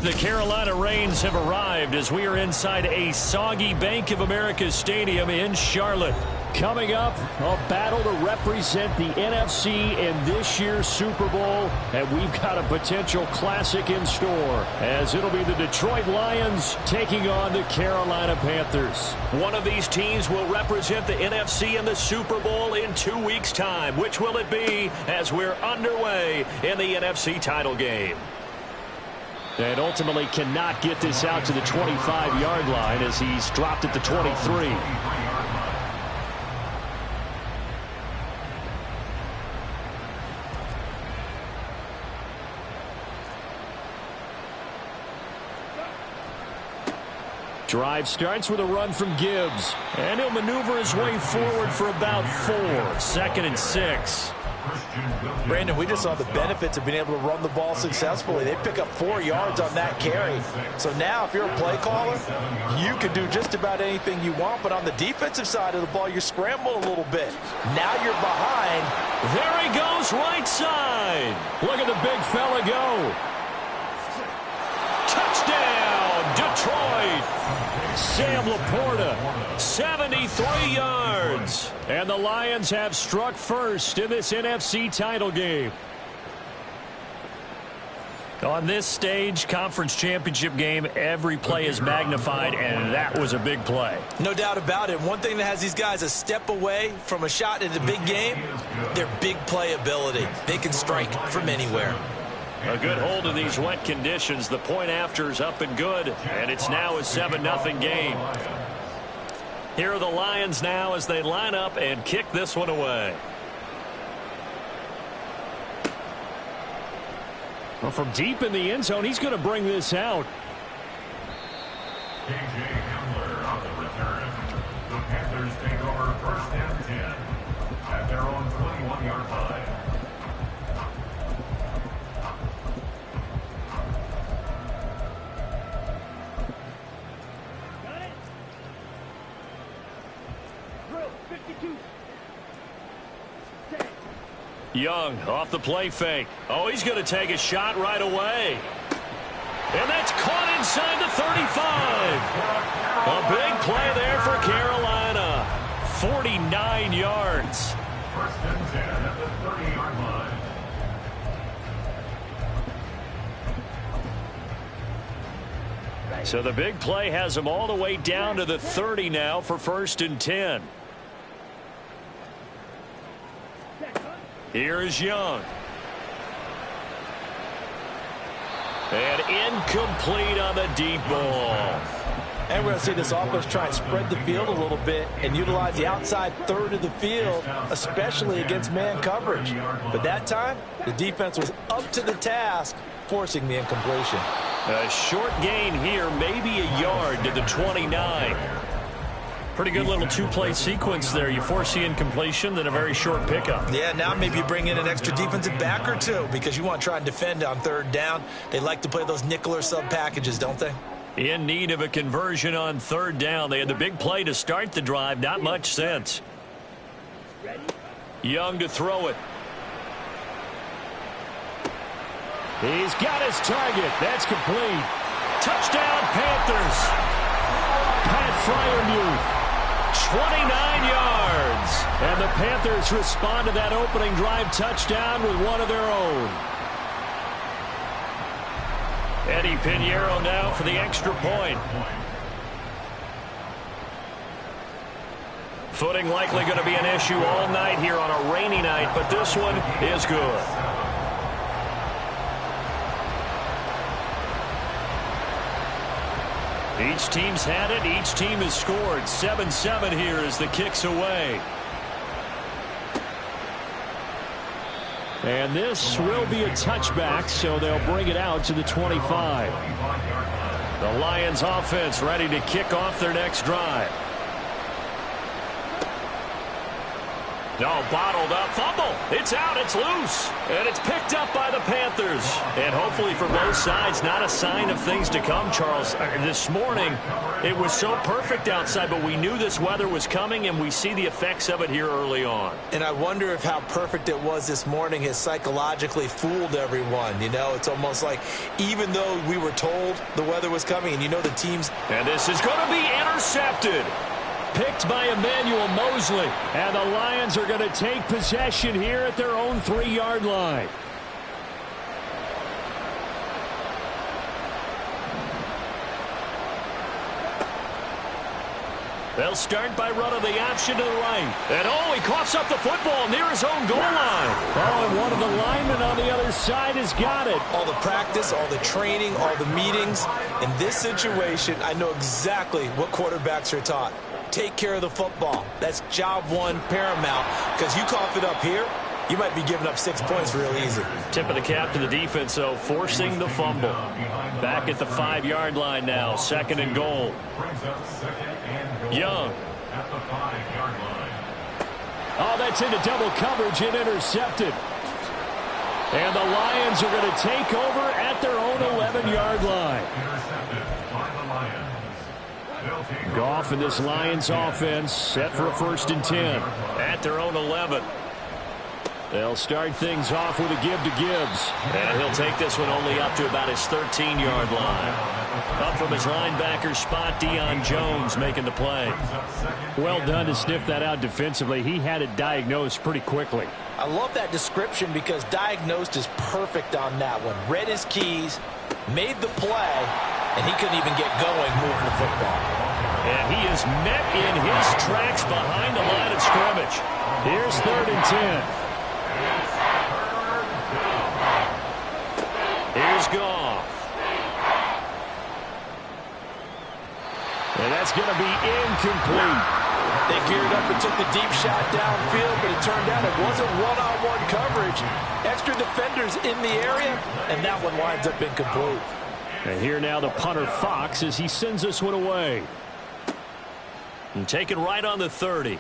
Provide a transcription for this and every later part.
The Carolina Rains have arrived as we are inside a soggy Bank of America Stadium in Charlotte. Coming up, a battle to represent the NFC in this year's Super Bowl, and we've got a potential classic in store, as it'll be the Detroit Lions taking on the Carolina Panthers. One of these teams will represent the NFC in the Super Bowl in 2 weeks' time. Which will it be as we're underway in the NFC title game? And ultimately cannot get this out to the 25-yard line as he's dropped at the 23. Drive starts with a run from Gibbs. And he'll maneuver his way forward for about 4. 2nd and 6. Brandon, we just saw the benefits of being able to run the ball successfully. They pick up 4 yards on that carry. So now if you're a play caller, you can do just about anything you want. But on the defensive side of the ball, you're scrambling a little bit. Now you're behind. There he goes, right side. Look at the big fella go. Touchdown, Detroit. Sam Laporta, 73 yards. And the Lions have struck first in this NFC title game. On this stage, conference championship game, every play is magnified, and that was a big play. No doubt about it. One thing that has these guys a step away from a shot in a big game, their big play ability. They can strike from anywhere. A good hold in these wet conditions. The point after is up and good, and it's now a 7-0 game. Here are the Lions now as they line up and kick this one away. Well, from deep in the end zone, he's going to bring this out. KJ Hamler on the return. The Panthers take over 1st and 10 at their own 21-yard line. Young off the play fake. Oh, he's going to take a shot right away. And that's caught inside the 35. A big play there for Carolina. 49 yards. 1st and 10 at the 30-yard line. So the big play has him all the way down to the 30 now for 1st and 10. Here is Young. And incomplete on the deep ball. And we're going to see this offense try and spread the field a little bit and utilize the outside third of the field, especially against man coverage. But that time, the defense was up to the task, forcing the incompletion. A short gain here, maybe a yard to the 29. Pretty good little 2-play sequence there. You force the incompletion, then a very short pickup. Yeah, now maybe you bring in an extra defensive back or two because you want to try and defend on 3rd down. They like to play those nickel or sub packages, don't they? In need of a conversion on 3rd down. They had the big play to start the drive. Not much sense. Young to throw it. He's got his target. That's complete. Touchdown, Panthers. Pat Freiermuth. 29 yards. And the Panthers respond to that opening drive touchdown with one of their own. Eddie Pinheiro now for the extra point. Footing likely going to be an issue all night here on a rainy night, but this one is good. Each team's had it. Each team has scored. 7-7 here as the kick's away. And this will be a touchback, so they'll bring it out to the 25. The Lions offense ready to kick off their next drive. No, bottled up. Fumble. It's out. It's loose. And it's picked up by the Panthers. And hopefully for both sides, not a sign of things to come, Charles. This morning, it was so perfect outside, but we knew this weather was coming, and we see the effects of it here early on. And I wonder if how perfect it was this morning has psychologically fooled everyone. You know, it's almost like even though we were told the weather was coming, and you know the teams. And this is going to be intercepted. Picked by Emmanuel Mosley. And the Lions are going to take possession here at their own 3-yard line. They'll start by running the option to the right. And he coughs up the football near his own goal line. And one of the linemen on the other side has got it. All the practice, all the training, all the meetings. In this situation, I know exactly what quarterbacks are taught. Take care of the football. That's job one paramount, because you cough it up here, you might be giving up 6 points real easy. Tip of the cap to the defense, though, forcing the fumble. Back at the 5-yard line now, 2nd and goal. Young. Oh, that's into double coverage and intercepted. And the Lions are going to take over at their own 11-yard line. Goff and this Lions offense set for a 1st and 10 at their own 11. They'll start things off with a give to Gibbs. And he'll take this one only up to about his 13-yard line. Up from his linebacker spot, Deion Jones making the play. Well done to sniff that out defensively. He had it diagnosed pretty quickly. I love that description because diagnosed is perfect on that one. Read his keys, made the play, and he couldn't even get going moving the football. And he is met in his tracks behind the line of scrimmage. Here's 3rd and 10. Here's Goff. And that's going to be incomplete. They geared up and took the deep shot downfield, but it turned out it wasn't one-on-one coverage. Extra defenders in the area, and that one winds up incomplete. And here now the punter Fox as he sends this one away. And taken right on the 30.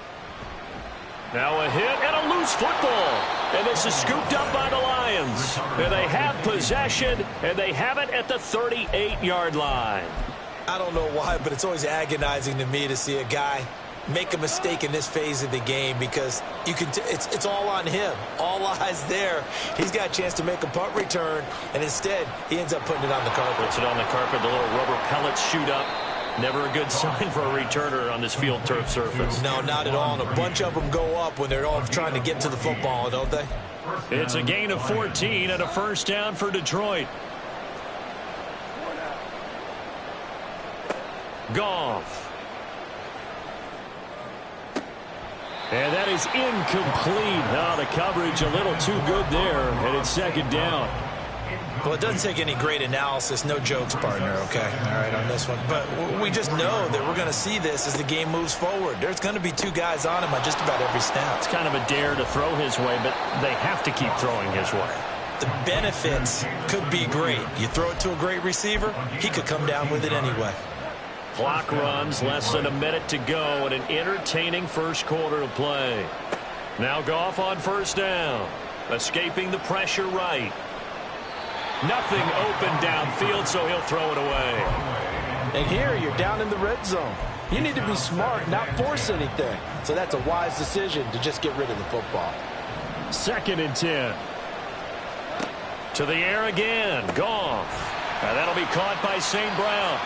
Now a hit and a loose football. And this is scooped up by the Lions. And they have possession, and they have it at the 38-yard line. I don't know why, but it's always agonizing to me to see a guy make a mistake in this phase of the game, because you can it's all on him. All eyes there. He's got a chance to make a punt return, and instead he ends up putting it on the carpet. Puts it on the carpet. The little rubber pellets shoot up. Never a good sign for a returner on this field turf surface. No, not at all. And a bunch of them go up when they're all trying to get to the football, don't they? It's a gain of 14 and a 1st down for Detroit. Goff. And that is incomplete. Oh, the coverage a little too good there, and it's 2nd down. Well, it doesn't take any great analysis. No jokes, partner, okay? All right, on this one. But we just know that we're going to see this as the game moves forward. There's going to be 2 guys on him on just about every snap. It's kind of a dare to throw his way, but they have to keep throwing his way. The benefits could be great. You throw it to a great receiver, he could come down with it anyway. Clock runs, less than a minute to go, and an entertaining 1st quarter to play. Now Goff on 1st down. Escaping the pressure right. Nothing open downfield, so he'll throw it away. And here you're down in the red zone. You need to be smart, not force anything. So that's a wise decision to just get rid of the football. 2nd and 10. To the air again. Goff. And that'll be caught by St. Brown.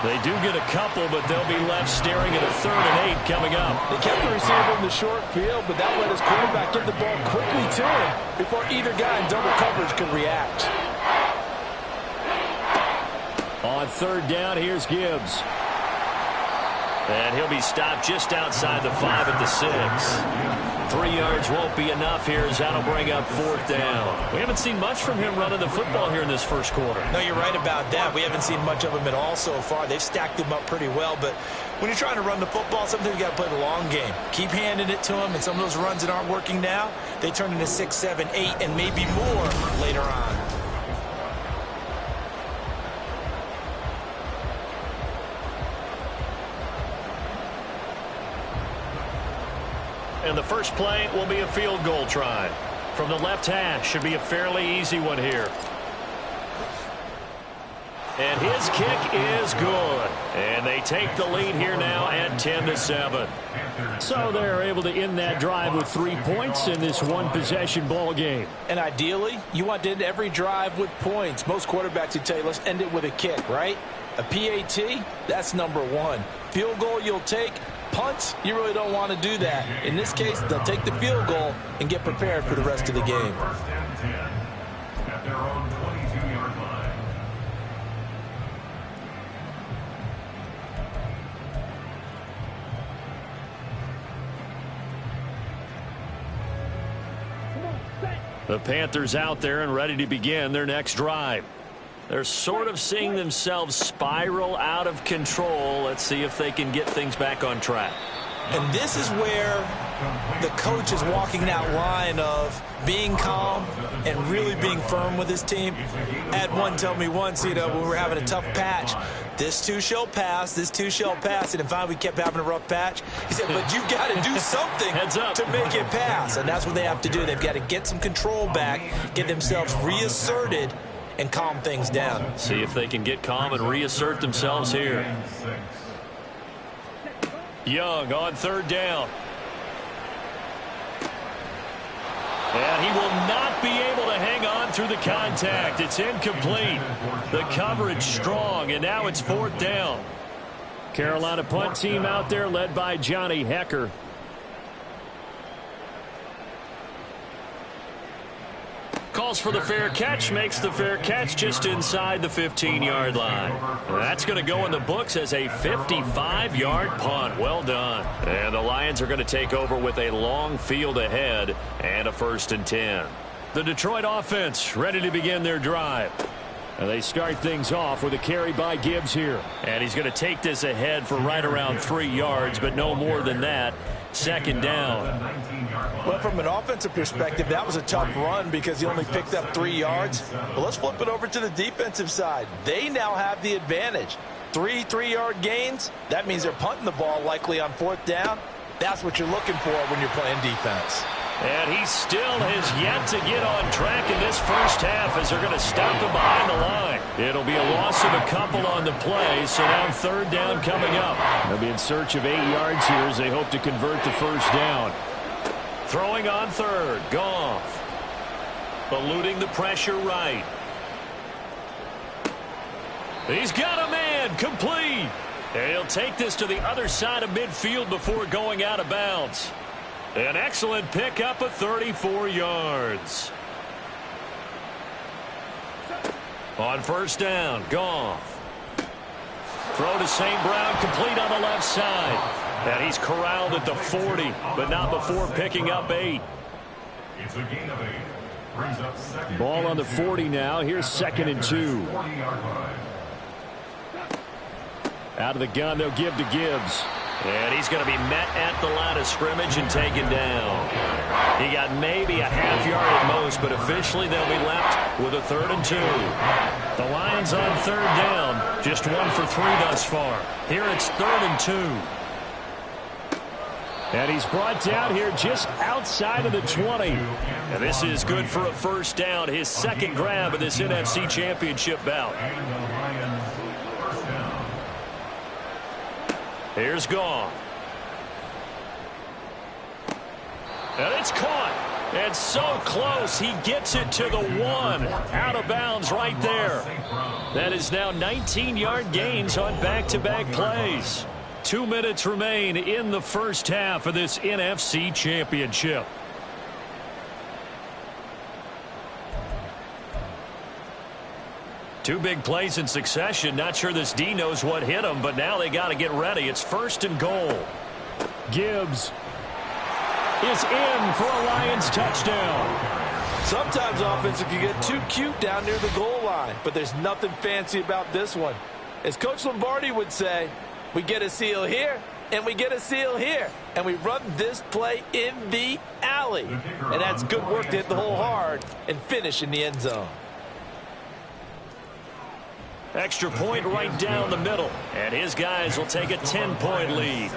They do get a couple, but they'll be left staring at a 3rd and 8 coming up. They kept the receiver in the short field, but that let his quarterback get the ball quickly to him before either guy in double coverage could react. On 3rd down, here's Gibbs. And he'll be stopped just outside the 5 at the 6. 3 yards won't be enough here as that'll bring up 4th down. We haven't seen much from him running the football here in this 1st quarter. No, you're right about that. We haven't seen much of him at all so far. They've stacked him up pretty well, but when you're trying to run the football, sometimes you got to play the long game. Keep handing it to him, and some of those runs that aren't working now, they turn into 6, 7, 8, and maybe more later on. and the first play will be a field goal try. From the left hash, should be a fairly easy one here. And his kick is good. And they take the lead here now at 10-7. So they're able to end that drive with 3 points in this one-possession ball game. And ideally, you want to end every drive with points. Most quarterbacks would tell you, let's end it with a kick, right? A PAT, that's number one. Field goal you'll take. Punts, you really don't want to do that. In this case, they'll take the field goal and get prepared for the rest of the game. First and 10 at their own 22-yard line. The Panthers out there and ready to begin their next drive. They're sort of seeing themselves spiral out of control. Let's see if they can get things back on track. And this is where the coach is walking that line of being calm and really being firm with his team. Had one tell me once, when we were having a tough patch, this too shall pass, this too shall pass. And finally we kept having a rough patch. He said, but you got to do something to make it pass. And that's what they have to do. They've got to get some control back, get themselves reasserted, and calm things down. See if they can get calm and reassert themselves here. Young on third down. And he will not be able to hang on through the contact. It's incomplete. The coverage strong, and now it's fourth down. Carolina punt team out there led by Johnny Hekker. Calls for the fair catch, makes the fair catch just inside the 15-yard line. That's going to go in the books as a 55-yard punt. Well done. And the Lions are going to take over with a long field ahead and a 1st and 10. The Detroit offense ready to begin their drive. And they start things off with a carry by Gibbs here. And he's going to take this ahead for right around 3 yards, but no more than that. Second down. Well, from an offensive perspective, that was a tough run because he only picked up 3 yards. But let's flip it over to the defensive side. They now have the advantage. 3 3-yard gains. That means they're punting the ball likely on 4th down. That's what you're looking for when you're playing defense. And he still has yet to get on track in this first half as they're going to stop him behind the line. It'll be a loss of a couple on the play, so now 3rd down coming up. They'll be in search of 8 yards here as they hope to convert the first down. Throwing on 3rd, Goff. Eluding the pressure right. He's got a man, complete. And he'll take this to the other side of midfield before going out of bounds. An excellent pickup of 34 yards. On 1st down, Goff. Throw to St. Brown, complete on the left side. And he's corralled at the 40, but not before picking up 8. It's a gain of 8. Brings up second. Ball on the 40 now. Here's 2nd and 2. 40-yard line. Out of the gun, they'll give to Gibbs. And he's going to be met at the line of scrimmage and taken down. He got maybe a half yard at most, but officially they'll be left with a 3rd and 2. The Lions on 3rd down, just 1 for 3 thus far. Here it's 3rd and 2. And he's brought down here just outside of the 20. And this is good for a 1st down, his 2nd grab of this NFC Championship bout. Here's Goff. And it's caught. And so close, he gets it to the 1. Out of bounds right there. That is now 19-yard gains on back-to-back plays. 2 minutes remain in the first half of this NFC Championship. Two big plays in succession. Not sure this D knows what hit him, but now they got to get ready. It's 1st and goal. Gibbs is in for a Lions touchdown. Sometimes offense can get too cute down near the goal line, but there's nothing fancy about this one. As Coach Lombardi would say, we get a seal here, and we get a seal here, and we run this play in the alley. And that's good work to hit the hole hard and finish in the end zone. Extra point right down the middle. And his guys will take a 10-point lead.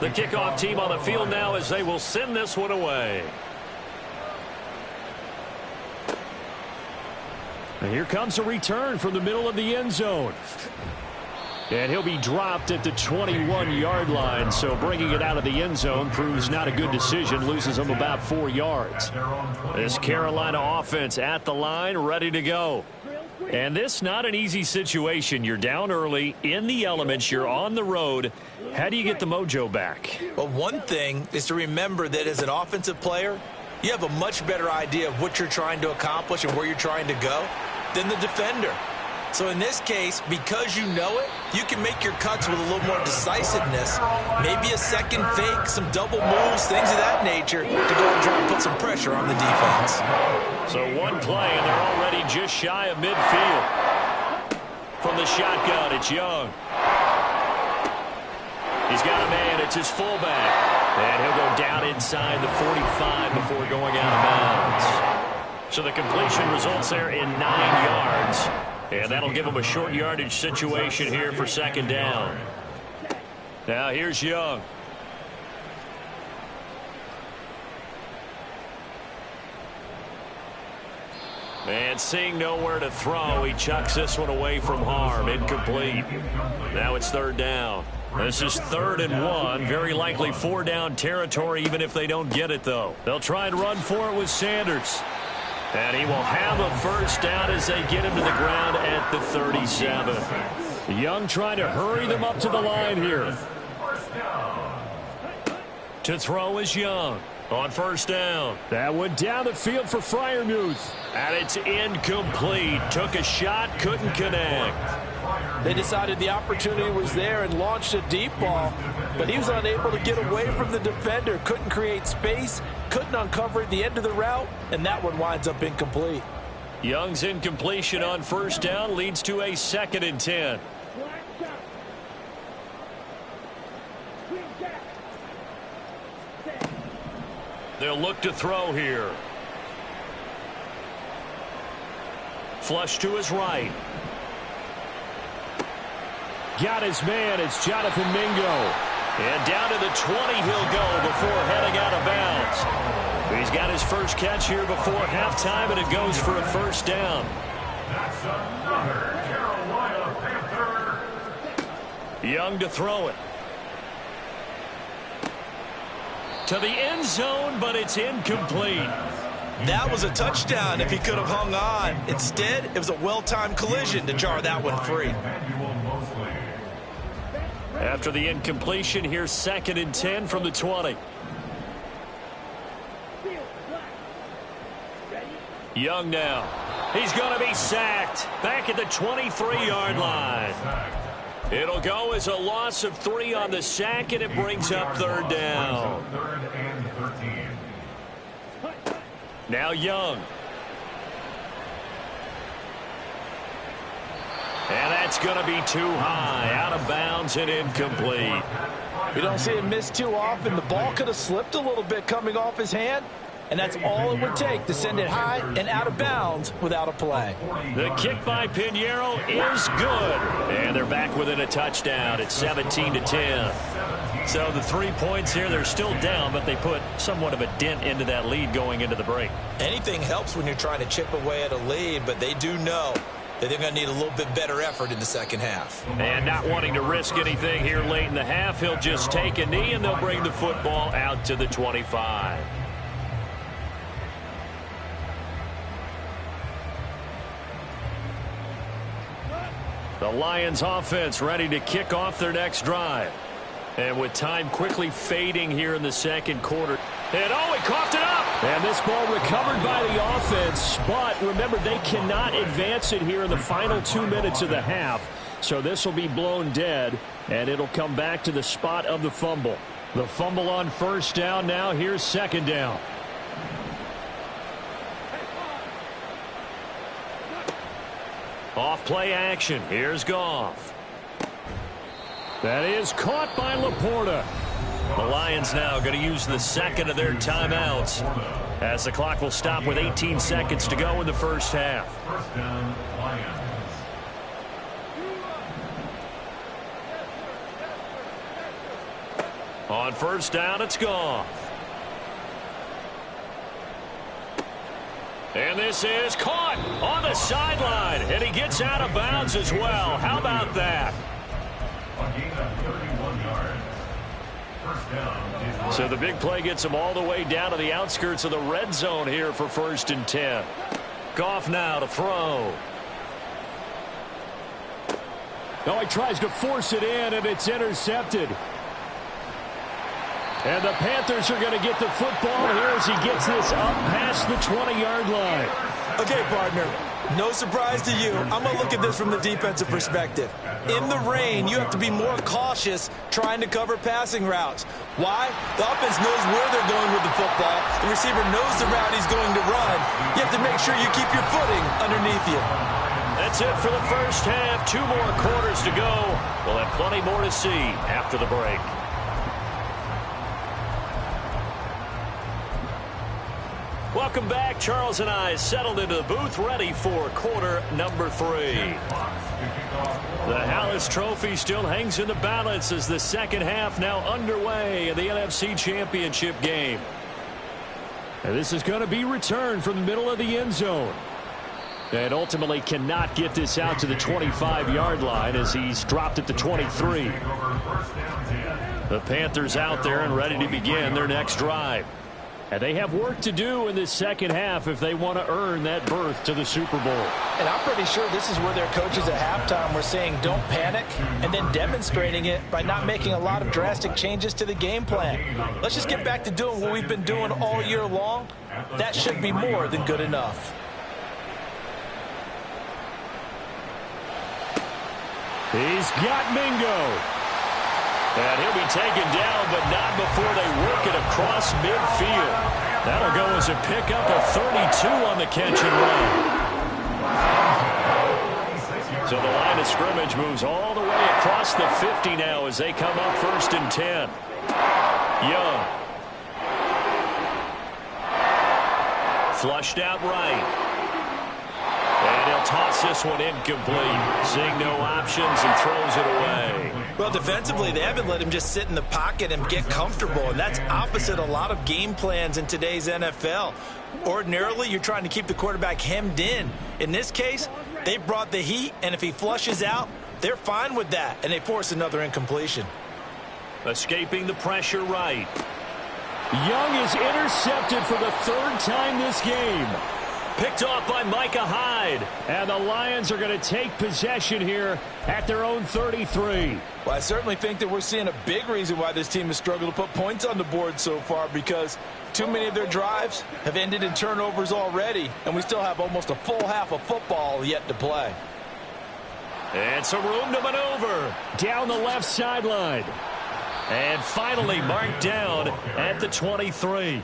The kickoff team on the field now as they will send this one away. And here comes a return from the middle of the end zone. And he'll be dropped at the 21-yard line, so bringing it out of the end zone proves not a good decision, loses him about 4 yards. This Carolina offense at the line, ready to go. And this not an easy situation. You're down early, in the elements, you're on the road. How do you get the mojo back? Well, one thing is to remember that as an offensive player, you have a much better idea of what you're trying to accomplish and where you're trying to go than the defender. So in this case, because you know it, you can make your cuts with a little more decisiveness. Maybe a second fake, some double moves, things of that nature to go and try and put some pressure on the defense. So one play, and they're already just shy of midfield. From the shotgun, it's Young. He's got a man. It's his fullback. And he'll go down inside the 45 before going out of bounds. So the completion results there in 9 yards. And that'll give him a short yardage situation here for second down. Now here's Young. And seeing nowhere to throw, he chucks this one away from harm. Incomplete. Now it's third down. This is 3rd and 1. Very likely 4-down territory, even if they don't get it, though. They'll try and run for it with Sanders. And he will have a first down as they get him to the ground at the 37. Young trying to hurry them up to the line here. To throw is Young on first down. That went down the field for Freiermuth. And it's incomplete. Took a shot, couldn't connect. They decided the opportunity was there and launched a deep ball, but he was unable to get away from the defender, couldn't create space, couldn't uncover the end of the route, and that one winds up incomplete. Young's incompletion on first down leads to a 2nd and 10. They'll look to throw here. Flush to his right. Got his man. It's Jonathan Mingo. And down to the 20 he'll go before heading out of bounds. He's got his first catch here before halftime, and it goes for a first down. That's another Carolina Panther. Young to throw it. To the end zone, but it's incomplete. That was a touchdown if he could have hung on. Instead, it was a well-timed collision to jar that one free. After the incompletion, here's 2nd and 10 from the 20. Young now. He's going to be sacked. Back at the 23-yard line. It'll go as a loss of 3 on the sack, and it brings up 3rd down. Now Young. And that's going to be too high. Out of bounds and incomplete. We don't see him miss too often. The ball could have slipped a little bit coming off his hand, and that's all it would take to send it high and out of bounds without a play. The kick by Pinheiro is good. And they're back within a touchdown at 17-10. So the 3 points here, they're still down, but they put somewhat of a dent into that lead going into the break. Anything helps when you're trying to chip away at a lead, but they do know that they're going to need a little bit better effort in the second half. And not wanting to risk anything here late in the half, he'll just take a knee, and they'll bring the football out to the 25. The Lions offense ready to kick off their next drive. And with time quickly fading here in the second quarter. And oh, he coughed it up. And this ball recovered by the offense. But remember, they cannot advance it here in the final 2 minutes of the half. So this will be blown dead, and it'll come back to the spot of the fumble. The fumble on first down now. Here's second down. Off play action. Here's Goff. That is caught by Laporta. The Lions now going to use the second of their timeouts as the clock will stop with 18 seconds to go in the first half. First down, Lions. On first down, it's Goff. And this is caught on the sideline, and he gets out of bounds as well. How about that? A gain of 31 yards. First down. So the big play gets him all the way down to the outskirts of the red zone here for 1st and 10. Goff now to throw. Oh, he tries to force it in, and it's intercepted. And the Panthers are going to get the football here as he gets this up past the 20-yard line. Okay, partner, no surprise to you. I'm going to look at this from the defensive perspective. In the rain, you have to be more cautious trying to cover passing routes. Why? The offense knows where they're going with the football. The receiver knows the route he's going to run. You have to make sure you keep your footing underneath you. That's it for the first half. 2 more quarters to go. We'll have plenty more to see after the break. Welcome back. Charles and I settled into the booth, ready for quarter number 3. The Hallis Trophy still hangs in the balance as the second half now underway in the NFC Championship game. And this is going to be returned from the middle of the end zone. And ultimately cannot get this out to the 25-yard line as he's dropped at the 23. The Panthers out there and ready to begin their next drive. And they have work to do in this second half if they want to earn that berth to the Super Bowl. And I'm pretty sure this is where their coaches at halftime were saying don't panic, and then demonstrating it by not making a lot of drastic changes to the game plan. Let's just get back to doing what we've been doing all year long. That should be more than good enough. He's got Mingo. And he'll be taken down, but not before they work it across midfield. That'll go as a pickup of 32 on the catch and run. So the line of scrimmage moves all the way across the 50 now as they come up 1st and 10. Young. Flushed out right. And he'll toss this one incomplete. Seeing no options, he throws it away. Well, defensively, they haven't let him just sit in the pocket and get comfortable, and that's opposite a lot of game plans in today's NFL. Ordinarily, you're trying to keep the quarterback hemmed in. In this case, they brought the heat, and if he flushes out, they're fine with that, and they force another incompletion. Escaping the pressure right. Young is intercepted for the 3rd time this game. Picked off by Micah Hyde. And the Lions are going to take possession here at their own 33. Well, I certainly think that we're seeing a big reason why this team has struggled to put points on the board so far, because too many of their drives have ended in turnovers already, and we still have almost a full half of football yet to play. And some room to maneuver. Down the left sideline. And finally marked down at the 23.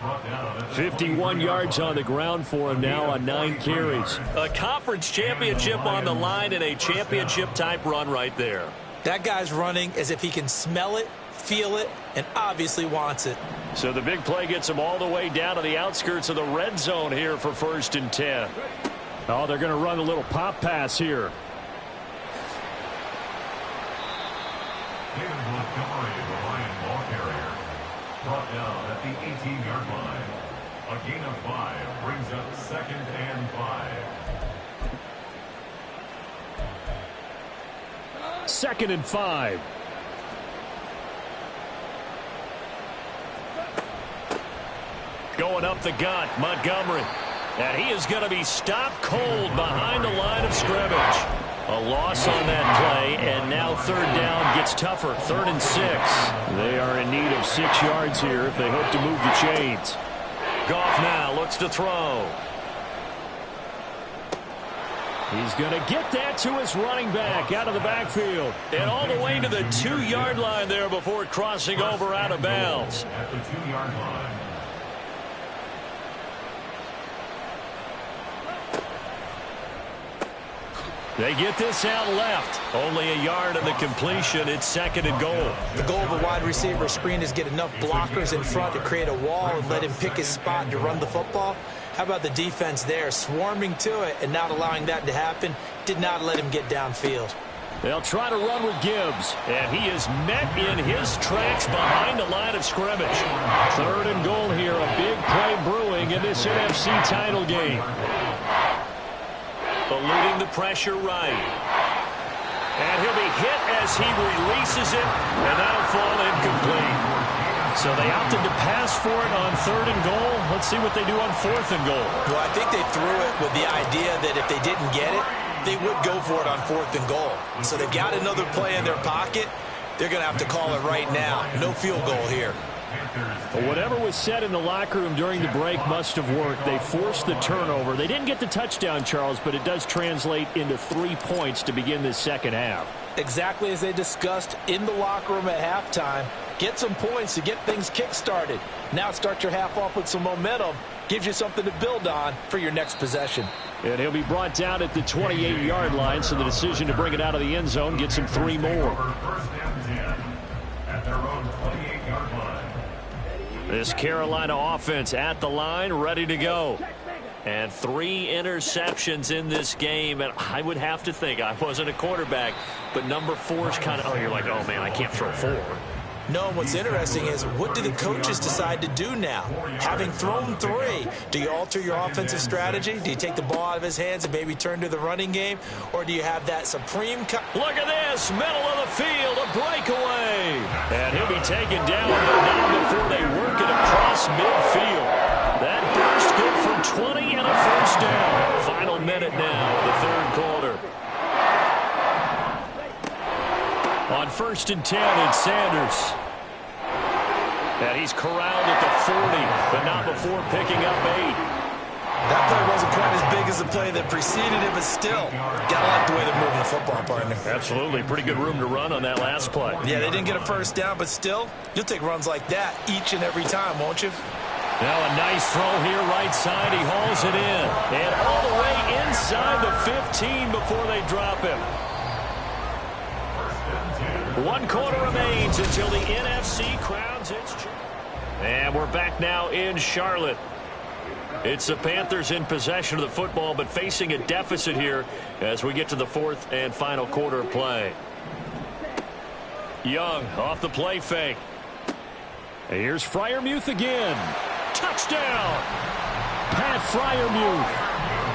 51 yards on the ground for him now on 9 carries. A conference championship on the line and a championship-type run right there. That guy's running as if he can smell it, feel it, and obviously wants it. So the big play gets him all the way down to the outskirts of the red zone here for 1st and 10. Oh, they're going to run a little pop pass here. David Montgomery, the Lion ball carrier, brought down at the 18-yard line. A gain of 5 brings up 2nd and 5. 2nd and 5. Going up the gut, Montgomery. And he is going to be stopped cold behind the line of scrimmage. A loss on that play, and now 3rd down gets tougher. 3rd and 6. They are in need of 6 yards here if they hope to move the chains. Goff now looks to throw. He's going to get that to his running back out of the backfield. And all the way to the 2-yard line there before crossing over out of bounds. At the 2-yard line. They get this out left. Only a yard on the completion. It's 2nd and goal. The goal of a wide receiver screen is get enough blockers in front to create a wall and let him pick his spot to run the football. How about the defense there, swarming to it and not allowing that to happen? Did not let him get downfield. They'll try to run with Gibbs, and he is met in his tracks behind the line of scrimmage. 3rd and goal here, a big play brewing in this NFC title game. Eluding the pressure right. And he'll be hit as he releases it, and that'll fall incomplete. So they opted to pass for it on 3rd and goal. Let's see what they do on 4th and goal. Well, I think they threw it with the idea that if they didn't get it, they would go for it on 4th and goal. So they've got another play in their pocket. They're going to have to call it right now. No field goal here. Well, whatever was said in the locker room during the break must have worked. They forced the turnover. They didn't get the touchdown, Charles, but it does translate into 3 points to begin this second half. Exactly as they discussed in the locker room at halftime. Get some points to get things kick-started. Now start your half off with some momentum. Gives you something to build on for your next possession. And he'll be brought down at the 28-yard line, so the decision to bring it out of the end zone gets him 3 more. First and 10 at their own 28-yard line. This Carolina offense at the line, ready to go. And 3 interceptions in this game. And I would have to think, I wasn't a quarterback, but number 4 is kind of, oh, you're like, oh, man, I can't throw 4. No, what's interesting is what do the coaches decide to do now? Having thrown 3, do you alter your offensive strategy? Do you take the ball out of his hands and maybe turn to the running game? Or do you have that supreme... Look at this, middle of the field, a breakaway. And he'll be taken down, but not before they work it across midfield. That burst good for 20 and a first down. Final minute now, the 3rd quarter. On 1st and 10, it's Sanders. And he's corralled at the 40, but not before picking up 8. That play wasn't quite as big as the play that preceded it, but still, gotta like the way they're moving the football, partner. Absolutely. Pretty good room to run on that last play. Yeah, they didn't get a first down, but still, you'll take runs like that each and every time, won't you? Now a nice throw here, right side. He hauls it in. And all the way inside the 15 before they drop him. 1 quarter remains until the NFC crowns its champion. And we're back now in Charlotte. It's the Panthers in possession of the football, but facing a deficit here as we get to the 4th and final quarter of play. Young off the play fake. And here's Freiermuth again. Touchdown! Pat Freiermuth.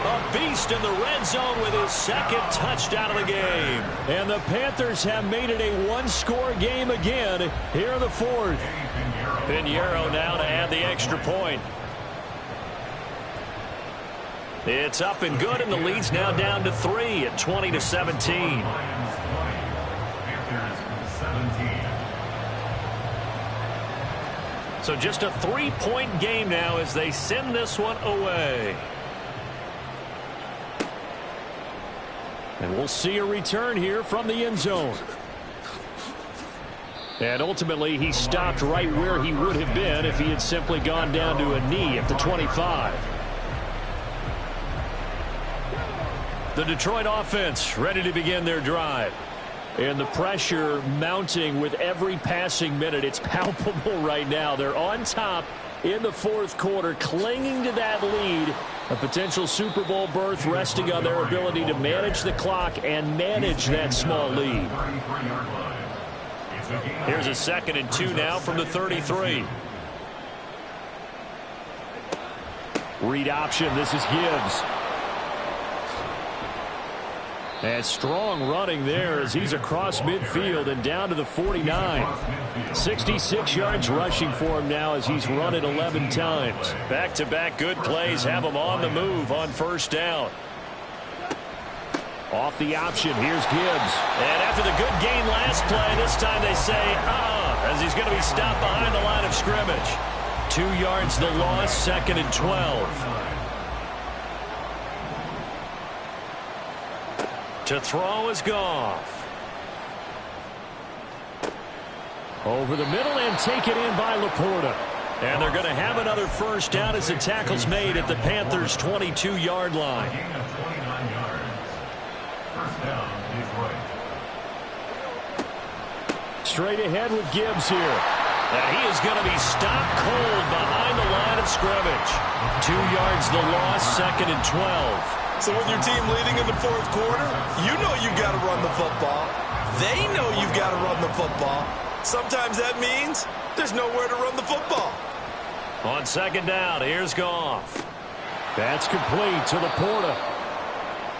A beast in the red zone with his 2nd touchdown of the game. And the Panthers have made it a 1-score game again here in the 4th. Pinheiro now to add the extra point. It's up and good, and the lead's now down to 3 at 20-17. So just a 3-point game now as they send this one away. And we'll see a return here from the end zone. And ultimately, he stopped right where he would have been if he had simply gone down to a knee at the 25. The Detroit offense ready to begin their drive. And the pressure mounting with every passing minute. It's palpable right now. They're on top in the 4th quarter, clinging to that lead. A potential Super Bowl berth resting on their ability to manage the clock and manage that small lead. Here's a 2nd and 2 now from the 33. Read option. This is Gibbs. And strong running there as he's across midfield and down to the 49. 66 yards rushing for him now as he's run it 11 times. Back-to-back good plays have him on the move on 1st down. Off the option, here's Gibbs. And after the good gain last play, this time they say, as he's going to be stopped behind the line of scrimmage. 2 yards the loss, 2nd and 12. To throw is Goff. Over the middle and taken in by Laporta. And they're going to have another first down as the tackle's made at the Panthers' 22-yard line. Straight ahead with Gibbs here. And he is going to be stopped cold behind the line of scrimmage. 2 yards the loss, 2nd and 12. So with your team leading in the 4th quarter, you know you got to run the football. They know you've got to run the football. Sometimes that means there's nowhere to run the football. On second down, here's Goff. That's complete to LaPorta.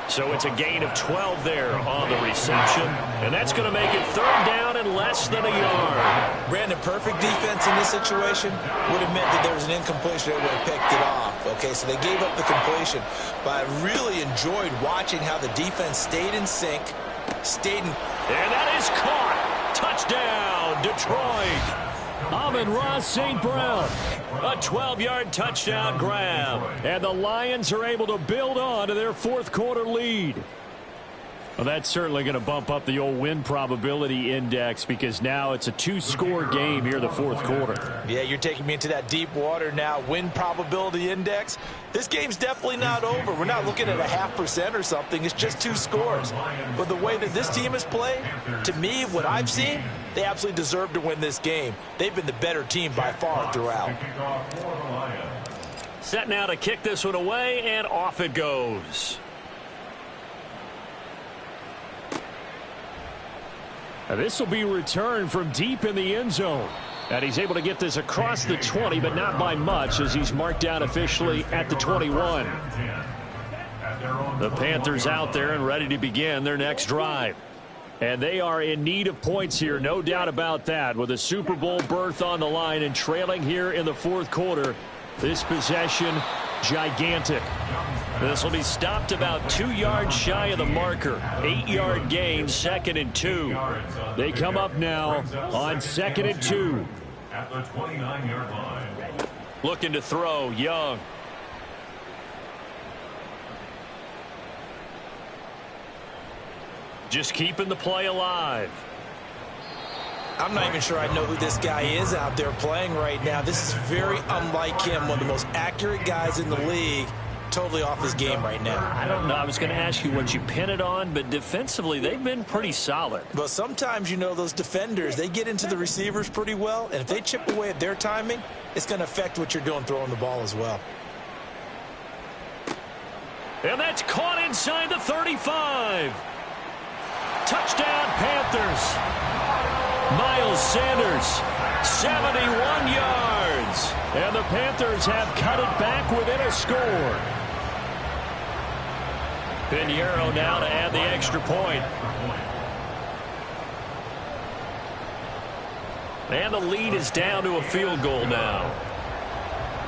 So it's a gain of 12 there on the reception. And that's going to make it third down and less than a yard. Brandon, perfect defense in this situation would have meant that there was an incompletion. They would have picked it off. Okay, so they gave up the completion. But I really enjoyed watching how the defense stayed in sync, And that is caught. Touchdown, Detroit. Amon-Ra St. Brown. A 12-yard touchdown grab. And the Lions are able to build on to their fourth quarter lead. Well, that's certainly going to bump up the old win probability index because now it's a two-score game here in the fourth quarter. Yeah, you're taking me into that deep water now. Win probability index. This game's definitely not over. We're not looking at a 0.5% or something. It's just 2 scores. But the way that this team has played, to me, what I've seen, they absolutely deserve to win this game. They've been the better team by far throughout. Set now to kick this one away, and off it goes. This will be returned from deep in the end zone. And he's able to get this across the 20, but not by much as he's marked down officially at the 21. The Panthers out there and ready to begin their next drive. And they are in need of points here, no doubt about that, with a Super Bowl berth on the line and trailing here in the fourth quarter. This possession, gigantic. This will be stopped about 2 yards shy of the marker. 8-yard gain, 2nd and 2. They come up now on 2nd and 2. At the 29-yard line. Looking to throw, Young. Just keeping the play alive. I'm not even sure I know who this guy is out there playing right now. This is very unlike him, one of the most accurate guys in the league. Totally off his game right now. I don't know. I was going to ask you what you pin it on, but defensively, they've been pretty solid. But sometimes, you know, those defenders, they get into the receivers pretty well, and if they chip away at their timing, it's going to affect what you're doing throwing the ball as well. And that's caught inside the 35. Touchdown, Panthers. Miles Sanders, 71 yards. And the Panthers have cut it back within a score. Pinheiro now to add the extra point. And the lead is down to a field goal now.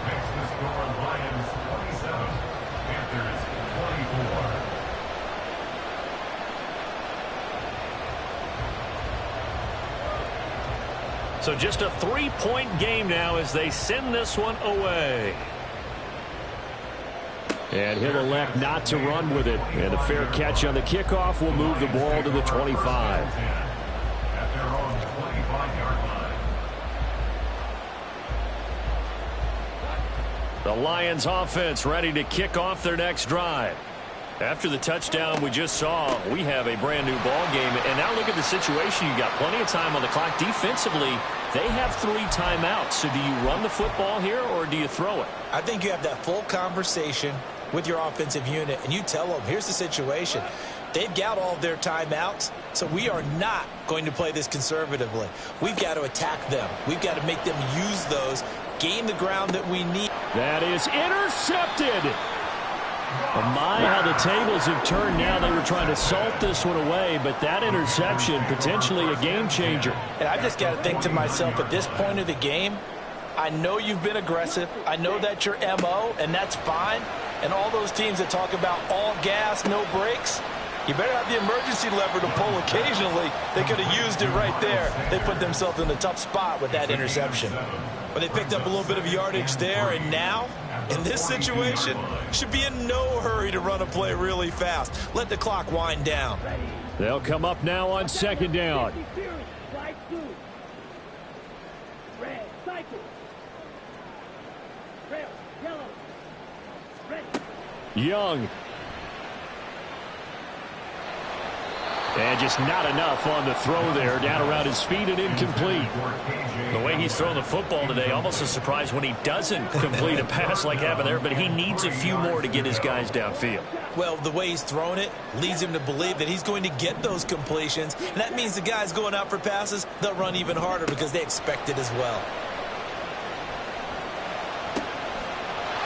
Makes the score Lions 27, Panthers 24. So just a 3-point game now as they send this one away. And he'll elect not to run with it. And a fair catch on the kickoff will move the ball to the 25. At their own 25-yard line. The Lions offense ready to kick off their next drive. After the touchdown we just saw, we have a brand new ball game. And now look at the situation. You got plenty of time on the clock. Defensively, they have 3 timeouts. So do you run the football here or do you throw it? I think you have that full conversation with your offensive unit, and you tell them, here's the situation. They've got all of their timeouts, so we are not going to play this conservatively. We've got to attack them. We've got to make them use those, gain the ground that we need. That is intercepted. My, how the tables have turned now. They were trying to salt this one away, but that interception, potentially a game changer. And I've just got to think to myself, at this point of the game, I know you've been aggressive. I know that's your MO, and that's fine. And all those teams that talk about all gas, no brakes, you better have the emergency lever to pull occasionally. They could have used it right there. They put themselves in a tough spot with that interception. But they picked up a little bit of yardage there, and now, in this situation, should be in no hurry to run a play really fast. Let the clock wind down. They'll come up now on second down. Young. And just not enough on the throw there. Down around his feet and incomplete. The way he's throwing the football today, almost a surprise when he doesn't complete a pass like happened there, but he needs a few more to get his guys downfield. Well, the way he's thrown it leads him to believe that he's going to get those completions. And that means the guys going out for passes, they'll run even harder because they expect it as well.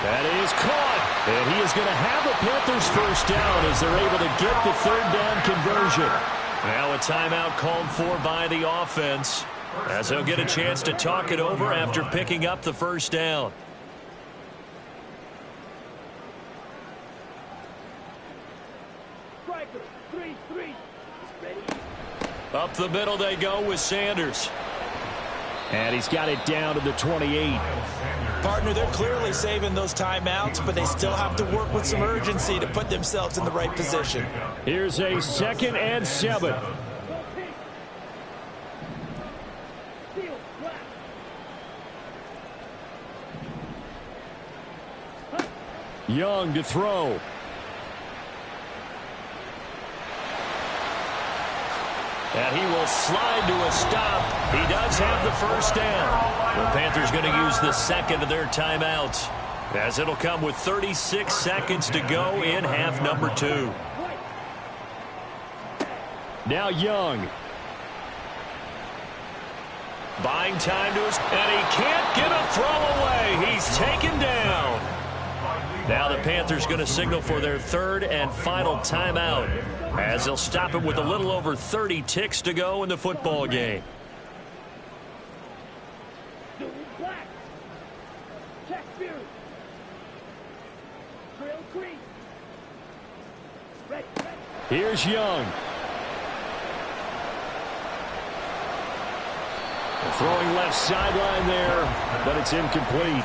That is caught. And he is going to have the Panthers first down as they're able to get the third down conversion. Now a timeout called for by the offense as they'll get a chance to talk it over after picking up the first down. Up the middle they go with Sanders. And he's got it down to the 28. Partner, they're clearly saving those timeouts, but they still have to work with some urgency to put themselves in the right position. Here's a 2nd and 7. Young to throw. And he will slide to a stop. He does have the first down. The Panthers going to use the second of their timeouts, as it'll come with 36 seconds to go in half number 2. Now Young. Buying time to his, and he can't get a throw away. He's taken down. Now the Panthers going to signal for their third and final timeout, as they'll stop it with a little over 30 ticks to go in the football game. Here's Young. Throwing left sideline there, but it's incomplete.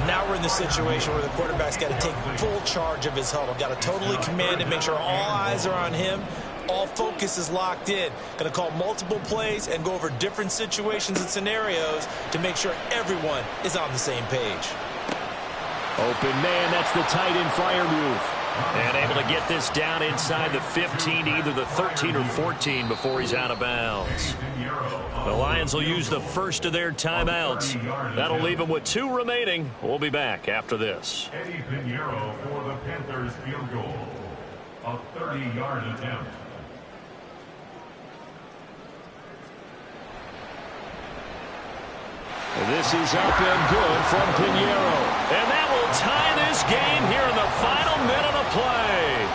Now we're in the situation where the quarterback's got to take full charge of his huddle. Got to totally command it, make sure all eyes are on him. All focus is locked in. Going to call multiple plays and go over different situations and scenarios to make sure everyone is on the same page. Open man, that's the tight end flyer move. And able to get this down inside the 15 to either the 13 or 14 before he's out of bounds. The Lions will use the first of their timeouts. That'll leave them with 2 remaining. We'll be back after this. Eddie Pinheiro for the Panthers field goal. A 30-yard attempt. This is up and good from Pinheiro. And that will tie this game here in the final minute of play.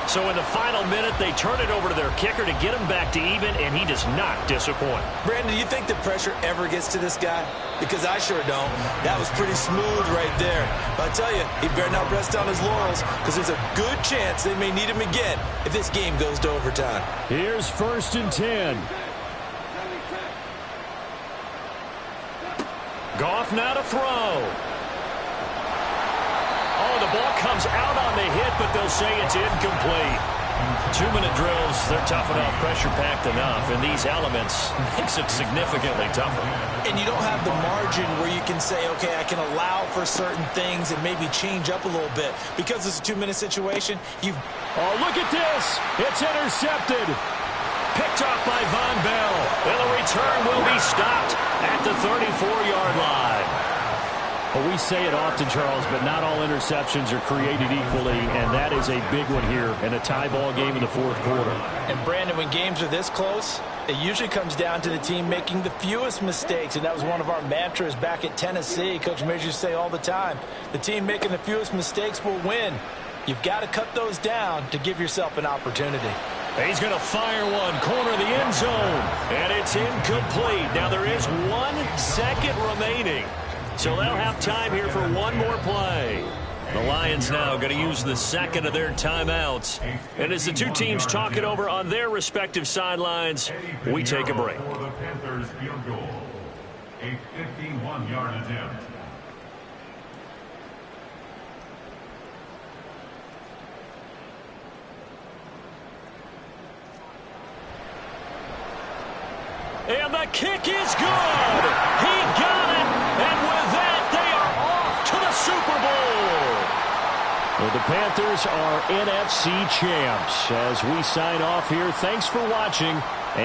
So in the final minute, they turn it over to their kicker to get him back to even, and he does not disappoint. Brandon, do you think the pressure ever gets to this guy? Because I sure don't. That was pretty smooth right there. But I tell you, he better not rest on his laurels, because there's a good chance they may need him again if this game goes to overtime. Here's 1st and 10. Goff now to throw. Oh, the ball comes out on the hit, but they'll say it's incomplete. 2-minute drills, they're tough enough, pressure-packed enough, and these elements makes it significantly tougher. And you don't have the margin where you can say, okay, I can allow for certain things and maybe change up a little bit. Because it's a 2-minute situation, Oh, look at this. It's intercepted. Picked off by Von Bell. And the return will be stopped at the 34-yard line. Well, we say it often, Charles, but not all interceptions are created equally, and that is a big one here in a tie ball game in the 4th quarter. And, Brandon, when games are this close, it usually comes down to the team making the fewest mistakes, and that was one of our mantras back at Tennessee. Coach Mears used to say all the time, the team making the fewest mistakes will win. You've got to cut those down to give yourself an opportunity. He's going to fire one, corner of the end zone, and it's incomplete. Now there is 1 second remaining, so they'll have time here for one more play. The Lions now going to use the second of their timeouts. And as the two teams talk it over on their respective sidelines, we take a break. For the Panthers field goal, a 51-yard attempt. And the kick is good. He got it. And with that, they are off to the Super Bowl. Well, the Panthers are NFC champs. As we sign off here, thanks for watching.